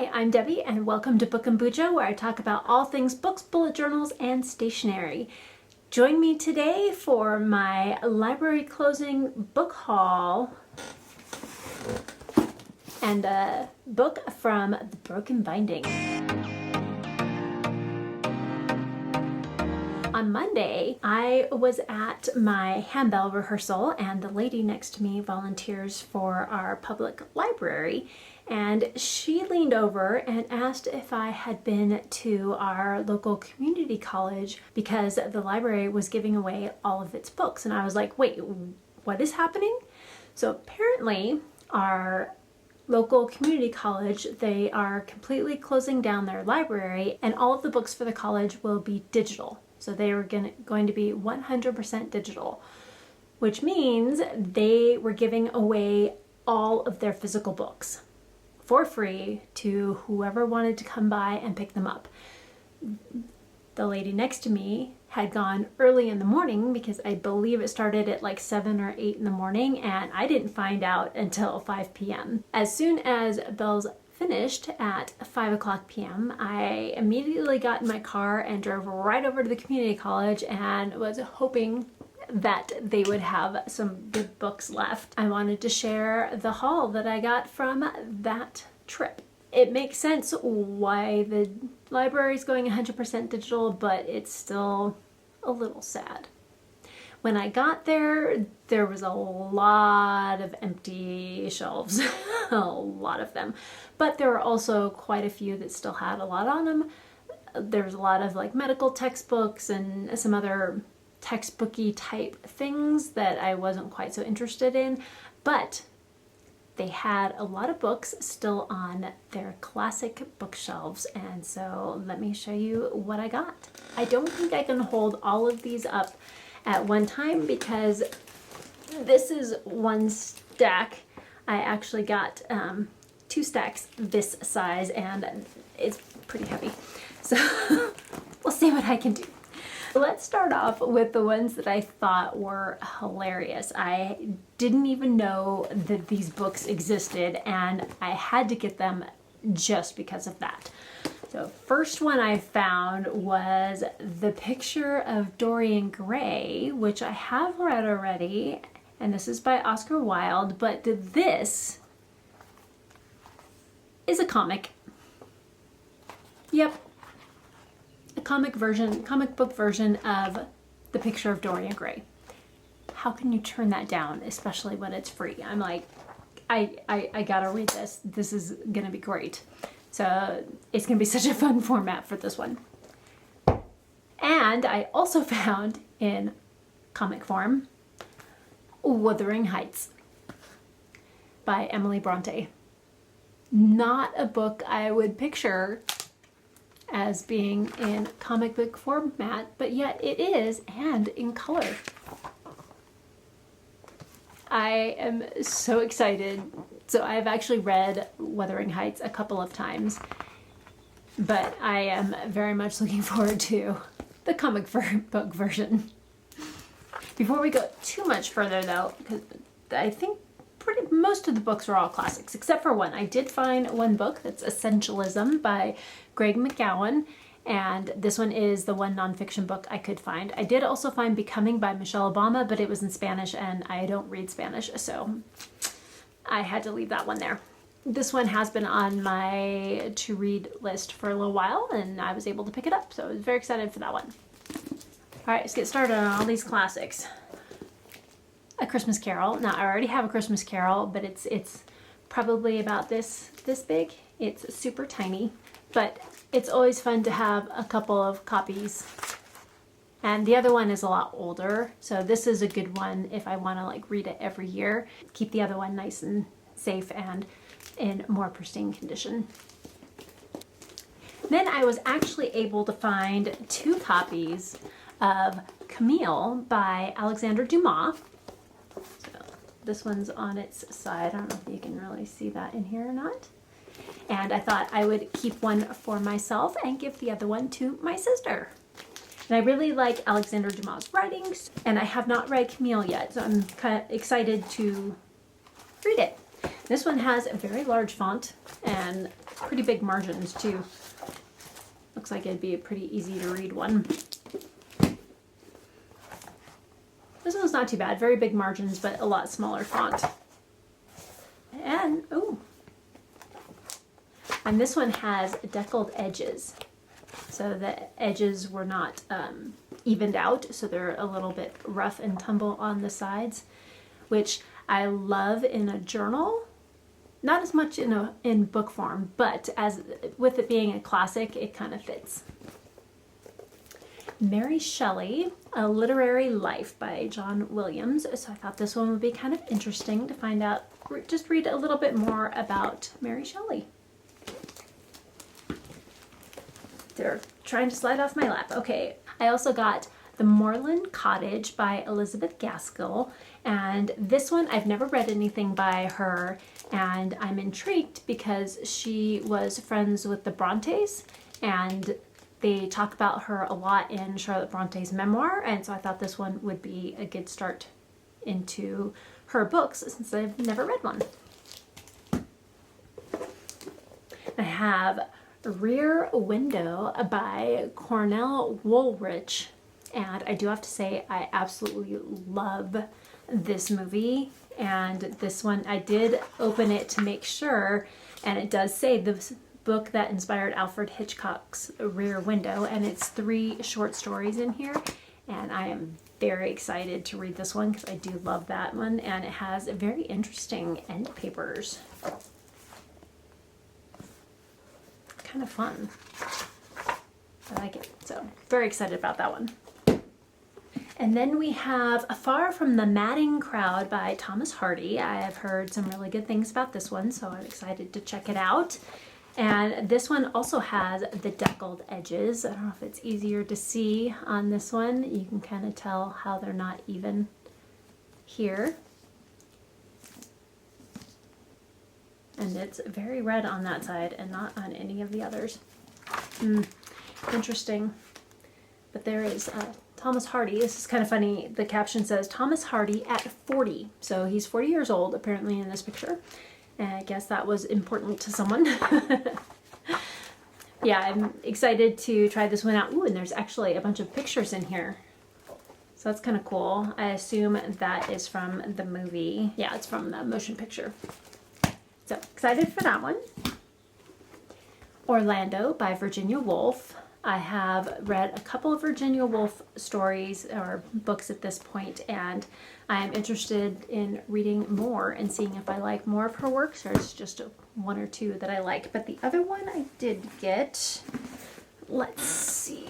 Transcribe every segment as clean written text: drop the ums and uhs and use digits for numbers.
Hi, I'm Debbie and welcome to Book and Bujo, where I talk about all things books, bullet journals, and stationery. Join me today for my library closing book haul and a book from The Broken Binding. On Monday, I was at my handbell rehearsal and the lady next to me volunteers for our public library, and she leaned over and asked if I had been to our local community college because the library was giving away all of its books. And I was like, wait, what is happening? So apparently our local community college, they are completely closing down their library and all of the books for the college will be digital. So they were going to be 100% digital, which means they were giving away all of their physical books for free to whoever wanted to come by and pick them up. The lady next to me had gone early in the morning because I believe it started at like 7 or 8 in the morning, and I didn't find out until 5 p.m. As soon as bells finished at 5 o'clock p.m., I immediately got in my car and drove right over to the community college and was hoping that they would have some good books left. I wanted to share the haul that I got from that trip. It makes sense why the library is going 100% digital, but it's still a little sad. When I got there, there was a lot of empty shelves, a lot of them. But there were also quite a few that still had a lot on them. There was a lot of like medical textbooks and some other textbooky type things that I wasn't quite so interested in. But they had a lot of books still on their classic bookshelves, and so let me show you what I got. I don't think I can hold all of these up at one time because this is one stack. I actually got 2 stacks this size and it's pretty heavy. So we'll see what I can do. Let's start off with the ones that I thought were hilarious. I didn't even know that these books existed and I had to get them just because of that. The first one I found was The Picture of Dorian Gray, which I have read already, and this is by Oscar Wilde, but this is a comic. Yep. A comic book version of The Picture of Dorian Gray. How can you turn that down, especially when it's free? I'm like, I gotta read this. This is gonna be great. So it's gonna be such a fun format for this one. And I also found in comic form, Wuthering Heights by Emily Bronte. Not a book I would picture as being in comic book format, but yet it is, and in color. I am so excited. So I've actually read Wuthering Heights a couple of times, but I am very much looking forward to the comic book version. Before we go too much further though, because I think most of the books are all classics, except for one. I did find one book that's Essentialism by Greg McGowan, and this one is the one nonfiction book I could find. I did also find Becoming by Michelle Obama, but it was in Spanish and I don't read Spanish, so I had to leave that one there. This one has been on my to read list for a little while and I was able to pick it up, so I was very excited for that one. All right, let's get started on all these classics. A Christmas Carol. Now I already have A Christmas Carol, but it's probably about this big. It's super tiny, but it's always fun to have a couple of copies. And the other one is a lot older, so this is a good one if I want to like read it every year. Keep the other one nice and safe and in more pristine condition. Then I was actually able to find 2 copies of Camille by Alexander Dumas. So this one's on its side. I don't know if you can really see that in here or not. And I thought I would keep one for myself and give the other one to my sister. And I really like Alexander Dumas' writings, and I have not read Camille yet, so I'm kind of excited to read it. This one has a very large font and pretty big margins too. Looks like it'd be a pretty easy to read one. This one's not too bad. Very big margins, but a lot smaller font. And, oh. And this one has deckled edges. So the edges were not evened out, so they're a little bit rough and tumble on the sides, which I love in a journal. Not as much in book form, but as with it being a classic, it kind of fits. Mary Shelley, A Literary Life by John Williams. So I thought this one would be kind of interesting to find out, just read a little bit more about Mary Shelley. They're trying to slide off my lap. Okay, I also got The Moorland Cottage by Elizabeth Gaskell. And this one, I've never read anything by her, and I'm intrigued because she was friends with the Brontes, and they talk about her a lot in Charlotte Bronte's Memoir, and so I thought this one would be a good start into her books since I've never read one. I have Rear Window by Cornell Woolrich, and I do have to say I absolutely love this movie. And this one, I did open it to make sure, and it does say the book that inspired Alfred Hitchcock's Rear Window, and it's 3 short stories in here, and I am very excited to read this one because I do love that one, and it has very interesting end papers. Kind of fun. I like it, so very excited about that one. And then we have Far from the Madding Crowd by Thomas Hardy. I have heard some really good things about this one, so I'm excited to check it out. And this one also has the deckled edges. I don't know if it's easier to see on this one. You can kind of tell how they're not even here. And it's very red on that side and not on any of the others. Interesting. But there is Thomas Hardy. This is kind of funny. The caption says Thomas Hardy at 40. So he's 40 years old apparently in this picture. And I guess that was important to someone. Yeah, I'm excited to try this one out. Ooh, and there's actually a bunch of pictures in here. So that's kind of cool. I assume that is from the movie. Yeah, it's from the motion picture. So excited for that one. Orlando by Virginia Woolf. I have read a couple of Virginia Woolf stories or books at this point, and I'm interested in reading more and seeing if I like more of her works, or it's just one or two that I like. But the other one I did get, let's see.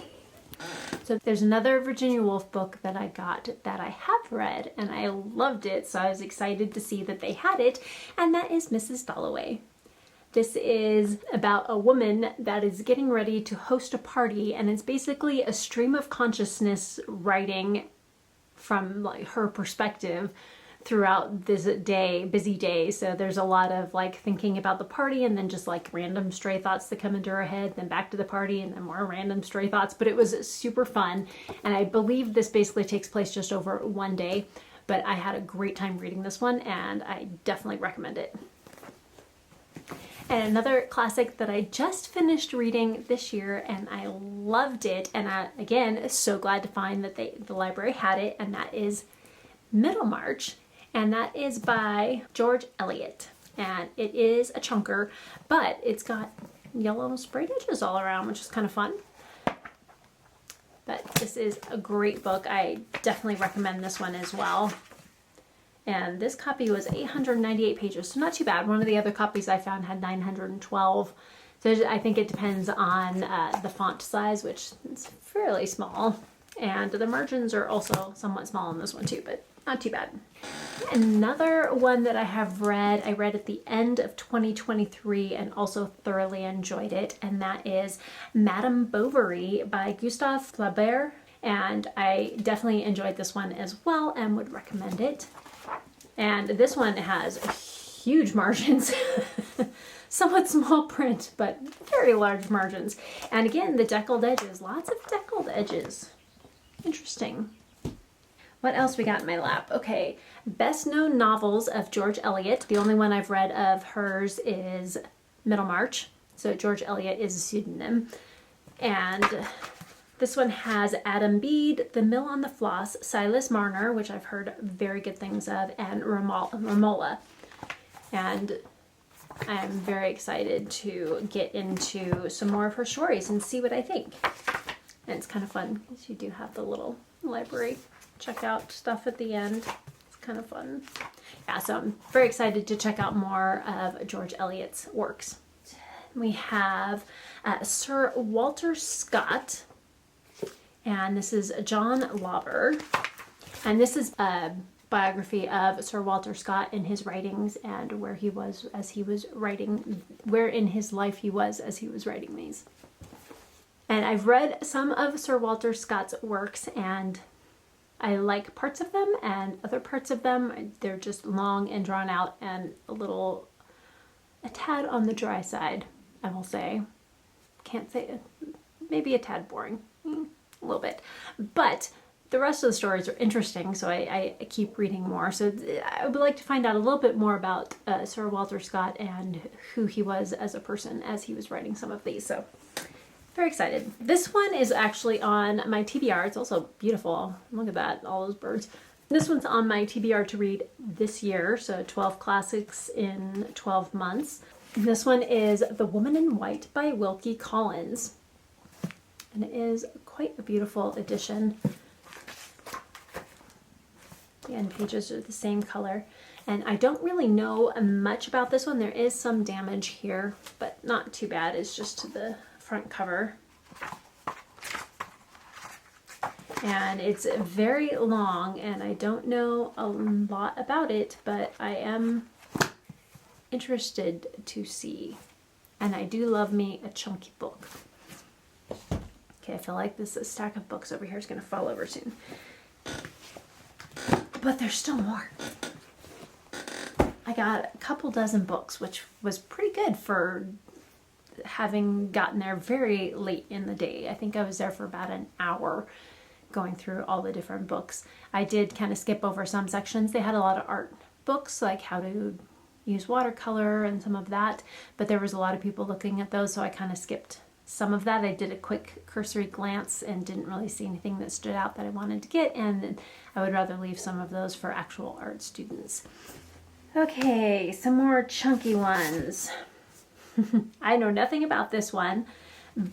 So there's another Virginia Woolf book that I got that I have read, and I loved it, so I was excited to see that they had it, and that is Mrs. Dalloway. This is about a woman that is getting ready to host a party, and it's basically a stream of consciousness writing from like her perspective throughout this day, busy day. So there's a lot of like thinking about the party and then just like random stray thoughts that come into her head, then back to the party and then more random stray thoughts. But it was super fun, and I believe this basically takes place just over one day, but I had a great time reading this one and I definitely recommend it. And another classic that I just finished reading this year, and I loved it, and I, again, so glad to find that the library had it, and that is Middlemarch, and that is by George Eliot. And it is a chunker, but it's got yellow sprayed edges all around, which is kind of fun. But this is a great book. I definitely recommend this one as well. And this copy was 898 pages, so not too bad. One of the other copies I found had 912. So I think it depends on the font size, which is fairly small. And the margins are also somewhat small on this one too, but not too bad. Another one that I have read, I read at the end of 2023 and also thoroughly enjoyed it, and that is Madame Bovary by Gustave Flaubert. And I definitely enjoyed this one as well and would recommend it. And this one has huge margins, somewhat small print, but very large margins. And again, the deckled edges, lots of deckled edges. Interesting. What else we got in my lap? Okay, best known novels of George Eliot. The only one I've read of hers is Middlemarch. So George Eliot is a pseudonym. And this one has Adam Bede, The Mill on the Floss, Silas Marner, which I've heard very good things of, and Romola. And I'm very excited to get into some more of her stories and see what I think. And it's kind of fun because you do have the little library check out stuff at the end. It's kind of fun. Yeah, so I'm very excited to check out more of George Eliot's works. We have Sir Walter Scott, and this is John Lauber. And this is a biography of Sir Walter Scott in his writings and where he was as he was writing, where in his life he was as he was writing these. And I've read some of Sir Walter Scott's works, and I like parts of them, and other parts of them, they're just long and drawn out and a tad on the dry side, I will say. Can't say, maybe a tad boring, a little bit. But the rest of the stories are interesting, so I keep reading more. So I would like to find out a little bit more about Sir Walter Scott and who he was as a person as he was writing some of these. So very excited. This one is actually on my TBR. It's also beautiful. Look at that, all those birds. This one's on my TBR to read this year, so 12 classics in 12 months. And this one is The Woman in White by Wilkie Collins. And it is quite a beautiful edition. The end pages are the same color. And I don't really know much about this one. There is some damage here, but not too bad. It's just to the front cover. And it's very long, and I don't know a lot about it, but I am interested to see. And I do love me a chunky book. Okay, I feel like this stack of books over here is going to fall over soon. But there's still more. I got a couple dozen books, which was pretty good for having gotten there very late in the day. I think I was there for about an hour going through all the different books. I did kind of skip over some sections. They had a lot of art books, like how to use watercolor and some of that, but there was a lot of people looking at those, so I kind of skipped some of that. I did a quick cursory glance and didn't really see anything that stood out that I wanted to get, and I would rather leave some of those for actual art students. Okay, some more chunky ones. I know nothing about this one,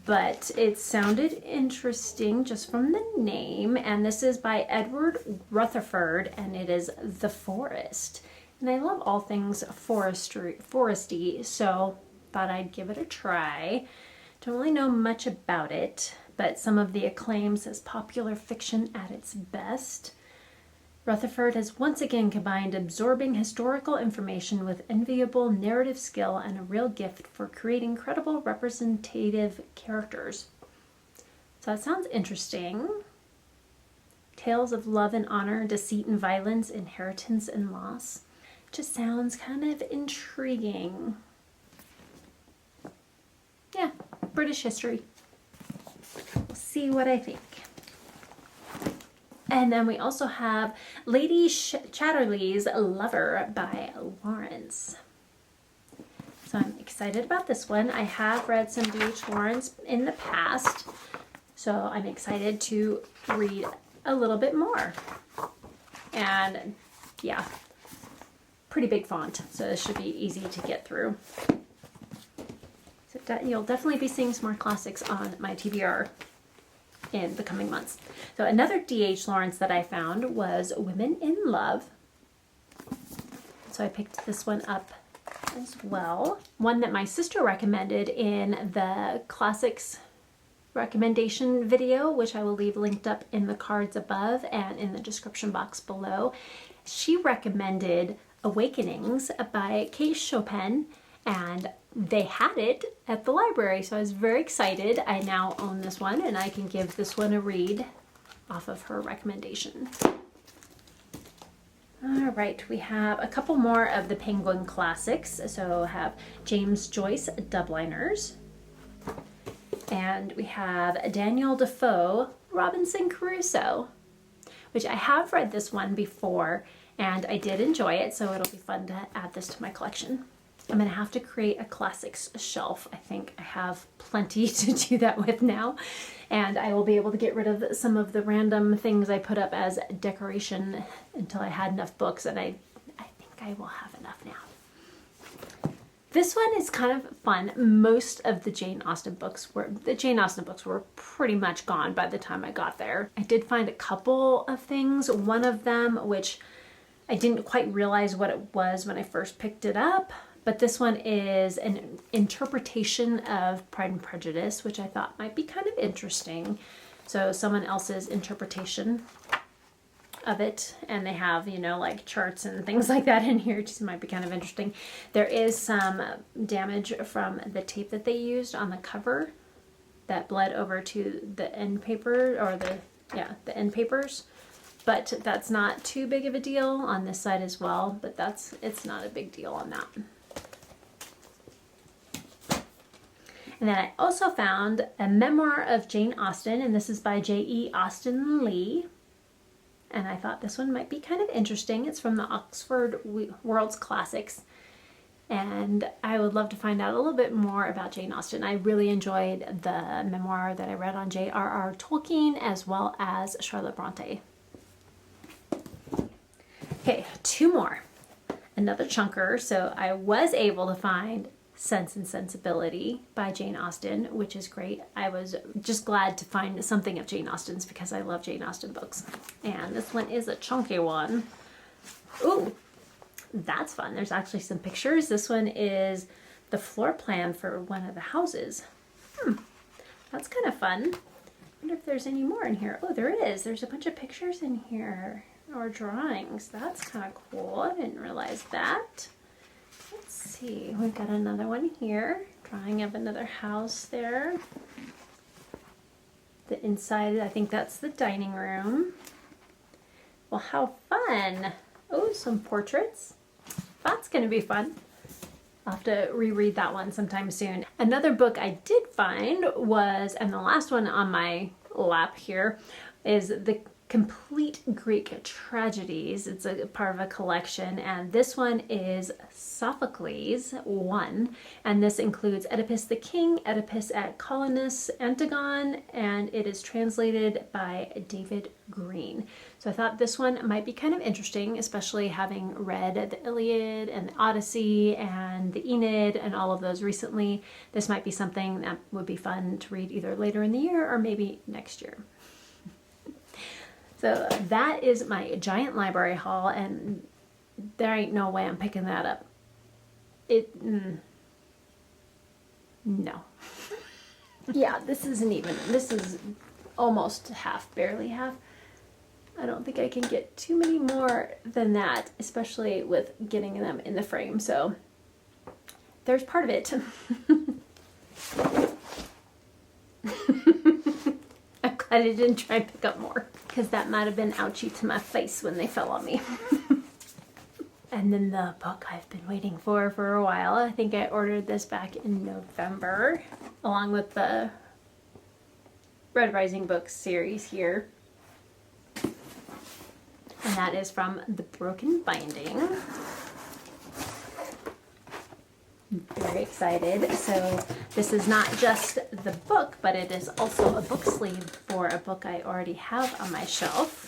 but it sounded interesting just from the name. And this is by Edward Rutherford, and it is The Forest. And I love all things foresty, so thought I'd give it a try. Don't really know much about it, but some of the acclaim says popular fiction at its best. Rutherford has once again combined absorbing historical information with enviable narrative skill and a real gift for creating credible representative characters. So that sounds interesting. Tales of love and honor, deceit and violence, inheritance and loss. Just sounds kind of intriguing. Yeah, British history. We'll see what I think. And then we also have Lady Chatterley's Lover by Lawrence. So I'm excited about this one. I have read some D.H. Lawrence in the past, so I'm excited to read a little bit more. And yeah, pretty big font, so this should be easy to get through. So you'll definitely be seeing some more classics on my TBR in the coming months. So another D.H. Lawrence that I found was Women in Love. So I picked this one up as well. One that my sister recommended in the classics recommendation video, which I will leave linked up in the cards above and in the description box below. She recommended Awakenings by Kate Chopin, and they had it at the library, so I was very excited. I now own this one, and I can give this one a read off of her recommendation. All right, we have a couple more of the Penguin classics. So I have James Joyce, Dubliners, and we have Daniel Defoe, Robinson Crusoe, which I have read this one before and I did enjoy it, so it'll be fun to add this to my collection. I'm going to have to create a classics shelf. I think I have plenty to do that with now, and I will be able to get rid of some of the random things I put up as decoration until I had enough books, and I think I will have enough now. This one is kind of fun. Most of the Jane Austen books were pretty much gone by the time I got there. I did find a couple of things. One of them, which I didn't quite realize what it was when I first picked it up, but this one is an interpretation of Pride and Prejudice, which I thought might be kind of interesting. So someone else's interpretation of it, and they have, you know, like charts and things like that in here, which might be kind of interesting. There is some damage from the tape that they used on the cover that bled over to the end paper, or the end papers. But that's not too big of a deal on this side as well, but it's not a big deal on that. And then I also found a memoir of Jane Austen, and this is by J.E. Austen Lee. And I thought this one might be kind of interesting. It's from the Oxford World's Classics. And I would love to find out a little bit more about Jane Austen. I really enjoyed the memoir that I read on J.R.R. Tolkien, as well as Charlotte Bronte. Okay, two more. Another chunker. So I was able to find Sense and Sensibility by Jane Austen, which is great. I was just glad to find something of Jane Austen's because I love Jane Austen books. And this one is a chunky one. Ooh, that's fun. There's actually some pictures. This one is the floor plan for one of the houses. That's kind of fun. I wonder if there's any more in here. Oh, there is. There's a bunch of pictures in here, or drawings. That's kind of cool. I didn't realize that. Let's see, we've got another one here, drawing of another house there. The inside, I think that's the dining room. Well, how fun. Oh, some portraits. That's going to be fun. I'll have to reread that one sometime soon. Another book I did find was, and the last one on my lap here, is the Complete Greek Tragedies. It's a part of a collection, and this one is Sophocles I, and this includes Oedipus the King, Oedipus at Colonus, Antigone, and it is translated by David Green. So I thought this one might be kind of interesting, especially having read the Iliad and the Odyssey and the Aeneid and all of those recently. This might be something that would be fun to read either later in the year or maybe next year. So that is my giant library haul, and there ain't no way I'm picking that up. No. Yeah, this is almost half, barely half. I don't think I can get too many more than that, especially with getting them in the frame. So there's part of it. I'm glad I didn't try and pick up more, because that might have been ouchy to my face when they fell on me. And then the book I've been waiting for a while. I think I ordered this back in November, along with the Red Rising Books series here. And that is from The Broken Binding. I'm very excited. So this is not just the book, but it is also a book sleeve for a book I already have on my shelf.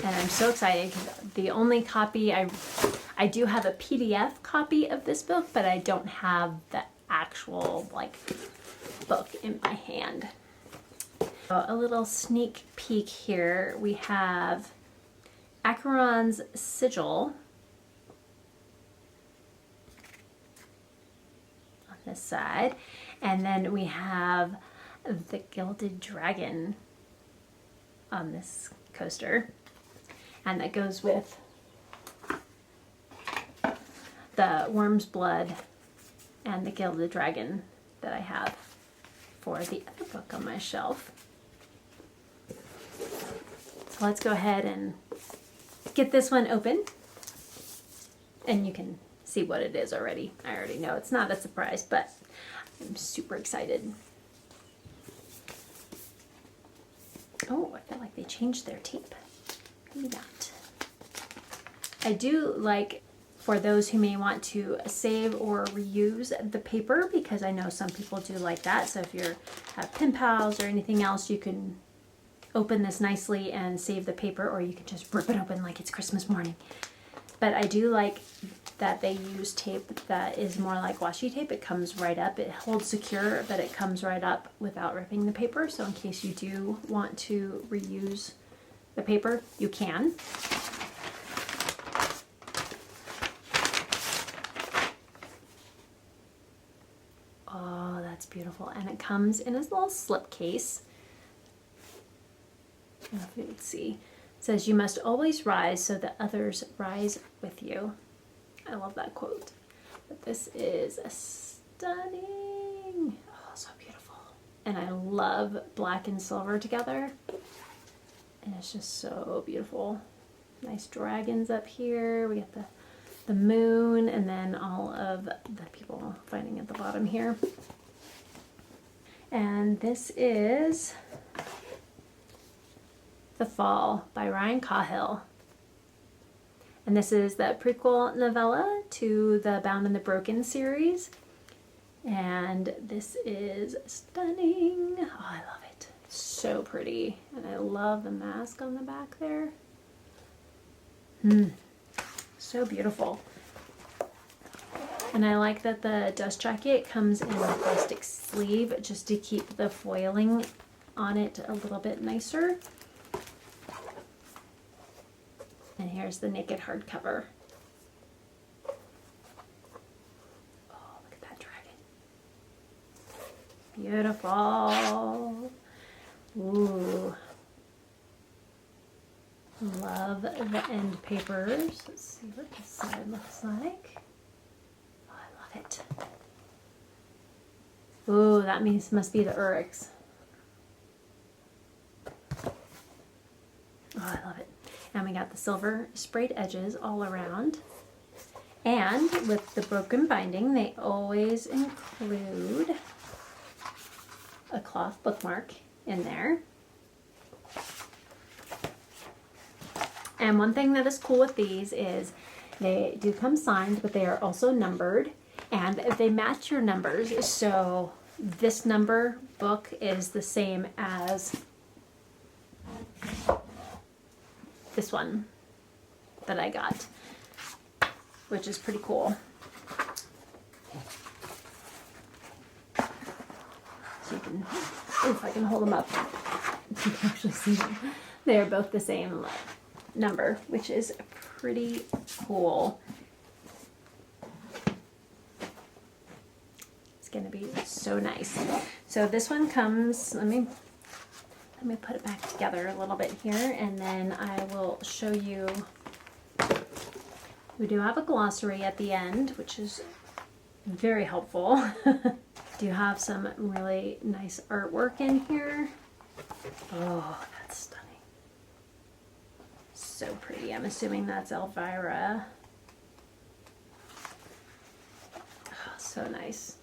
And I'm so excited because the only copy I do have a PDF copy of this book, but I don't have the actual book in my hand. So a little sneak peek here. We have Acheron's Sigil on this side, and then we have the Gilded Dragon on this coaster, and that goes with the Worm's Blood and the Gilded Dragon that I have for the other book on my shelf. So let's go ahead and get this one open, and you can see what it is already. I already know it's not a surprise, but I'm super excited. Oh, I feel like they changed their tape. Maybe not. I do like, for those who may want to save or reuse the paper, because I know some people do like that. So if you have pen pals or anything else, you can open this nicely and save the paper, or you can just rip it open like it's Christmas morning. But I do like that they use tape that is more like washi tape. It comes right up. It holds secure, but it comes right up without ripping the paper. So in case you do want to reuse the paper, you can. Oh, that's beautiful. And it comes in a little slip case. I don't know if you can see. It says, "You must always rise so that others rise with you." I love that quote. But this is stunning. Oh, so beautiful. And I love black and silver together. And it's just so beautiful. Nice dragons up here. We got the moon, and then all of the people fighting at the bottom here. And this is The Fall by Ryan Cahill. And this is the prequel novella to the Bound and the Broken series. And this is stunning. Oh, I love it. So pretty. And I love the mask on the back there. So beautiful. And I like that the dust jacket comes in a plastic sleeve just to keep the foiling on it a little bit nicer. And here's the naked hardcover. Oh, look at that dragon. Beautiful. Ooh. Love the end papers. Let's see what this side looks like. Oh, I love it. Ooh, that must be the Urix. Oh, I love it. And we got the silver sprayed edges all around. And with the broken binding, they always include a cloth bookmark in there. And one thing that is cool with these is they do come signed, but they are also numbered. And they match your numbers. So this number book is the same as this one that I got, which is pretty cool. So you can, if I can hold them up, you can actually see them. They're both the same number, which is pretty cool. It's gonna be so nice. So this one comes, let me put it back together a little bit here, and then I will show you. We do have a glossary at the end, which is very helpful. Do have some really nice artwork in here. Oh, that's stunning. So pretty. I'm assuming that's Elvira. Oh, so nice.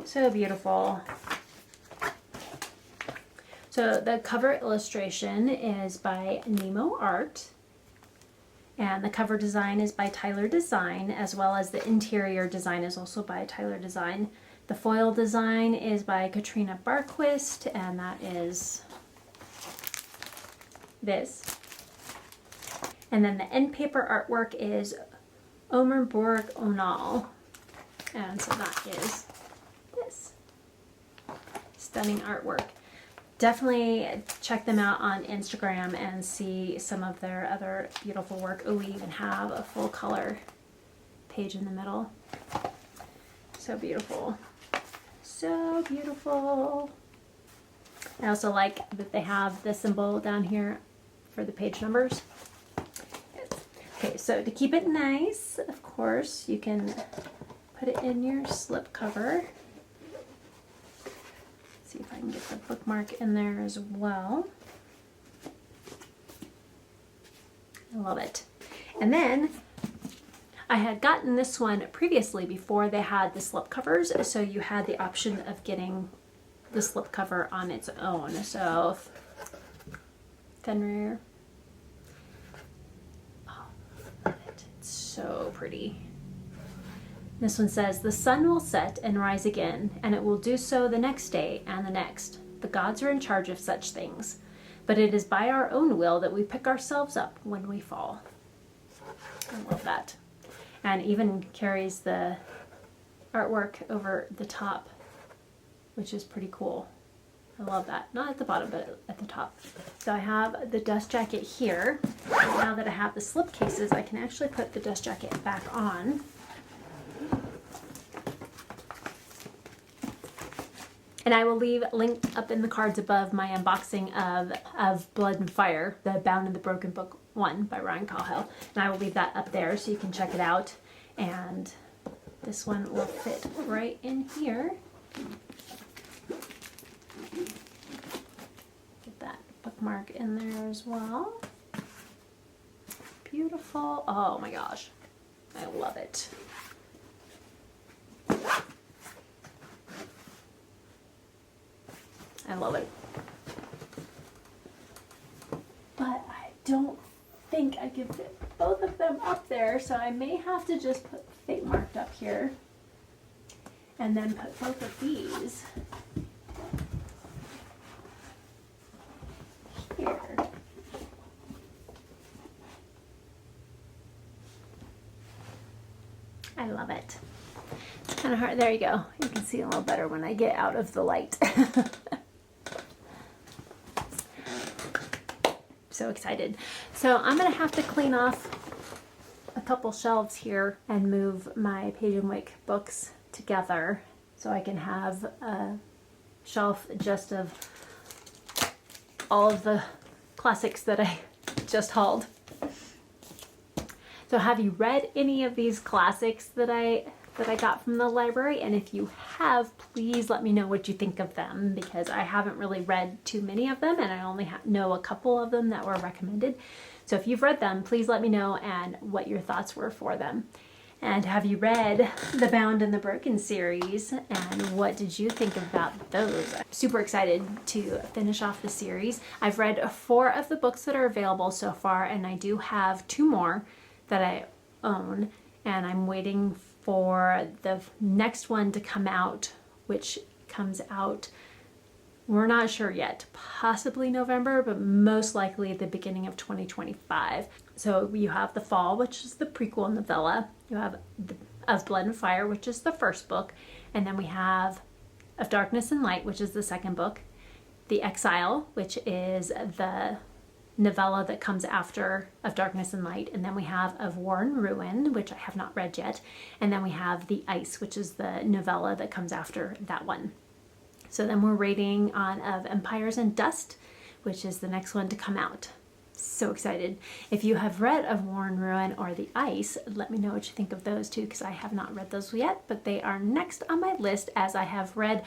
So beautiful. So the cover illustration is by Nemo Art, and the cover design is by Tyler Design, as well as the interior design is also by Tyler Design. The foil design is by Katrina Barquist, and that is this. And then the end paper artwork is Omer Borg Onal, and so that is this. Stunning artwork. Definitely check them out on Instagram and see some of their other beautiful work. Oh, we even have a full color page in the middle. So beautiful. So beautiful. I also like that they have the symbol down here for the page numbers. Okay, so to keep it nice, of course, you can put it in your slip cover. See if I can get the bookmark in there as well. I love it. And then I had gotten this one previously before they had the slip covers, so you had the option of getting the slip cover on its own. So Fenrir. Oh, love it. It's so pretty. This one says, "The sun will set and rise again, and it will do so the next day and the next. The gods are in charge of such things, but it is by our own will that we pick ourselves up when we fall." I love that. And even carries the artwork over the top, which is pretty cool. I love that. Not at the bottom, but at the top. So I have the dust jacket here. Now that I have the slip cases, I can actually put the dust jacket back on. And I will leave linked up in the cards above my unboxing of Blood and Fire, the Bound in the Broken Book 1 by Ryan Cahill. And I will leave that up there so you can check it out. And this one will fit right in here. Get that bookmark in there as well. Beautiful. Oh my gosh. I love it. I love it. But I don't think I can fit both of them up there, so I may have to just put Fate marked up here and then put both of these here. I love it. It's kind of hard. There you go. You can see a little better when I get out of the light. So excited. So I'm gonna have to clean off a couple shelves here and move my Page and Wick books together so I can have a shelf just of all of the classics that I just hauled. So have you read any of these classics that I got from the library? And if you have, please let me know what you think of them, because I haven't really read too many of them and I only know a couple of them that were recommended. So if you've read them, please let me know and what your thoughts were for them. And have you read the Bound and the Broken series, and what did you think about those? I'm super excited to finish off the series. I've read 4 of the books that are available so far, and I do have 2 more that I own, and I'm waiting for the next one to come out, which comes out, we're not sure yet, possibly November, but most likely the beginning of 2025. So you have The Fall, which is the prequel novella. You have Of Blood and Fire, which is the first book. And then we have Of Darkness and Light, which is the second book. The Exile, which is the novella that comes after Of Darkness and Light. And then we have Of War and Ruin, which I have not read yet. And then we have The Ice, which is the novella that comes after that one. So then we're waiting on Of Empires and Dust, which is the next one to come out. So excited. If you have read Of War and Ruin or The Ice, let me know what you think of those two, because I have not read those yet, but they are next on my list, as I have read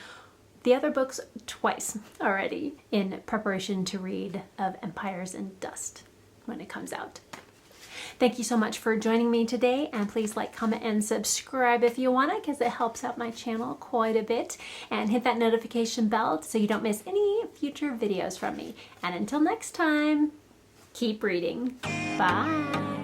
the other books twice already in preparation to read Of Empires and Dust when it comes out. Thank you so much for joining me today, and please like, comment, and subscribe if you want to, because it helps out my channel quite a bit. And hit that notification bell so you don't miss any future videos from me. And until next time, keep reading. Bye.